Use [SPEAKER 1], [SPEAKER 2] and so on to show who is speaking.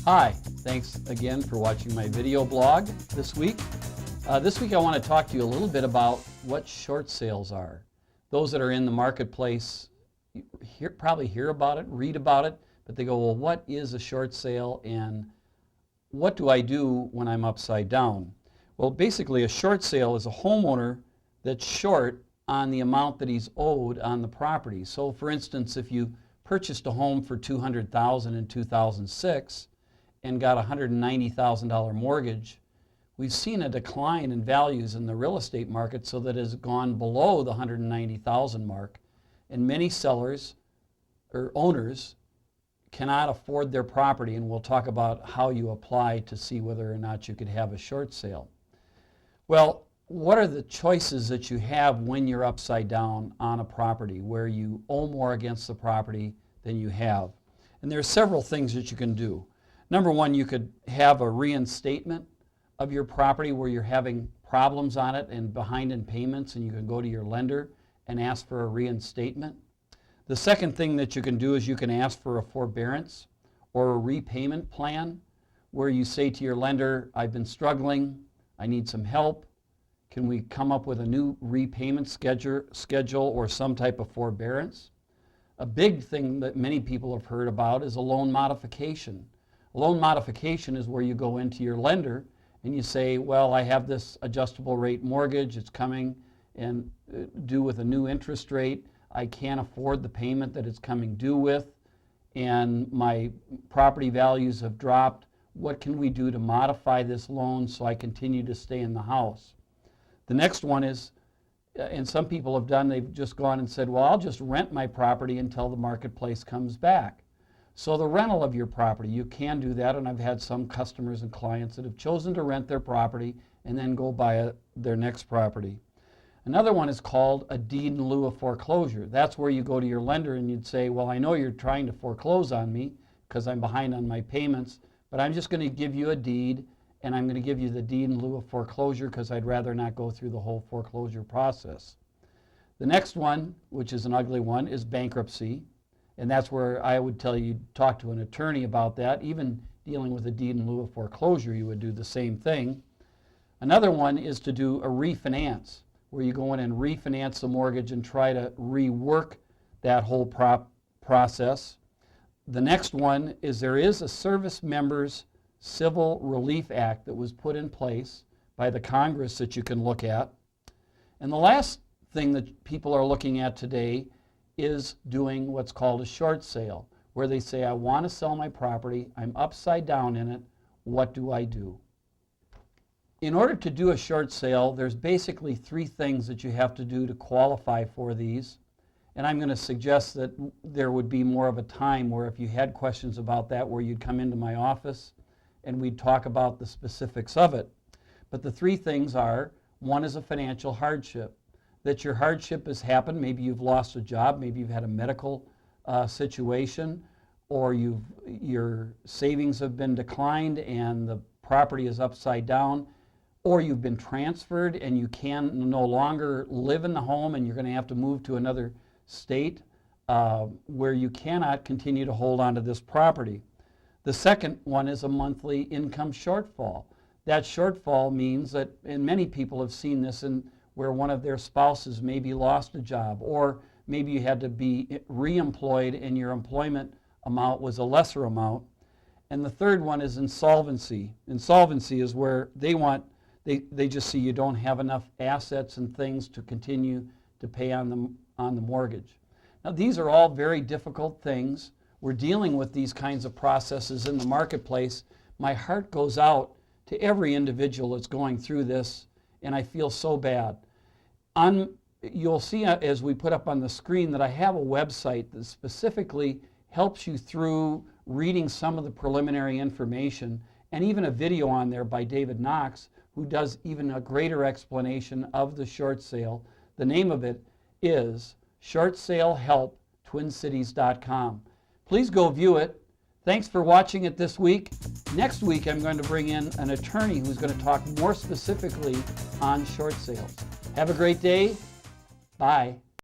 [SPEAKER 1] Hi, thanks again for watching my video blog this week. This week I want to talk to you a little bit about what short sales are. Those that are in the marketplace probably hear about it, read about it, but they go, well, what is a short sale and what do I do when I'm upside down? Well, basically a short sale is a homeowner that's short on the amount that he's owed on the property. So for instance, if you purchased a home for $200,000 in 2006 and got a $190,000 mortgage, we've seen a decline in values in the real estate market so that it has gone below the $190,000 mark. And many sellers or owners cannot afford their property, and we'll talk about how you apply to see whether or not you could have a short sale. Well, what are the choices that you have when you're upside down on a property where you owe more against the property than you have? And there are several things that you can do. Number one, you could have a reinstatement of your property where you're having problems on it and behind in payments, and you can go to your lender and ask for a reinstatement. The second thing that you can do is you can ask for a forbearance or a repayment plan where you say to your lender, I've been struggling, I need some help. Can we come up with a new repayment schedule or some type of forbearance? A big thing that many people have heard about is a loan modification. A loan modification is where you go into your lender and you say, well, I have this adjustable rate mortgage, it's coming and due with a new interest rate. I can't afford the payment that it's coming due with, and my property values have dropped. What can we do to modify this loan so I continue to stay in the house? The next one is, and some people have done, they've just gone and said, well, I'll just rent my property until the marketplace comes back. So the rental of your property, you can do that, and I've had some customers and clients that have chosen to rent their property and then go buy their next property. Another one is called a deed in lieu of foreclosure. That's where you go to your lender and you'd say, well, I know you're trying to foreclose on me because I'm behind on my payments, but I'm just going to give you a deed, and I'm going to give you the deed in lieu of foreclosure because I'd rather not go through the whole foreclosure process. The next one, which is an ugly one, is bankruptcy. And that's where I would tell you, talk to an attorney about that. Even dealing with a deed in lieu of foreclosure, you would do the same thing. Another one is to do a refinance, where you go in and refinance the mortgage and try to rework that whole process. The next one is there is a Service Members Civil Relief Act that was put in place by the Congress that you can look at. And the last thing that people are looking at today is doing what's called a short sale, where they say, I want to sell my property, I'm upside down in it, what do I do? In order to do a short sale, there's basically three things that you have to do to qualify for these. And I'm going to suggest that there would be more of a time where if you had questions about that, where you'd come into my office and we'd talk about the specifics of it. But the three things are, one is a financial hardship. That your hardship has happened, maybe you've lost a job, maybe you've had a medical situation, or your savings have been declined and the property is upside down, or you've been transferred and you can no longer live in the home and you're going to have to move to another state where you cannot continue to hold on to this property. The second one is a monthly income shortfall. That shortfall means that, and many people have seen this where one of their spouses maybe lost a job, or maybe you had to be re-employed and your employment amount was a lesser amount. And the third one is insolvency. Insolvency is where they just see you don't have enough assets and things to continue to pay on the mortgage. Now these are all very difficult things. We're dealing with these kinds of processes in the marketplace. My heart goes out to every individual that's going through this, and I feel so bad. You'll see as we put up on the screen that I have a website that specifically helps you through reading some of the preliminary information, and even a video on there by David Knox, who does even a greater explanation of the short sale. The name of it is shortsalehelptwincities.com. Please go view it. Thanks for watching it this week. Next week I'm going to bring in an attorney who's going to talk more specifically on short sales. Have a great day. Bye.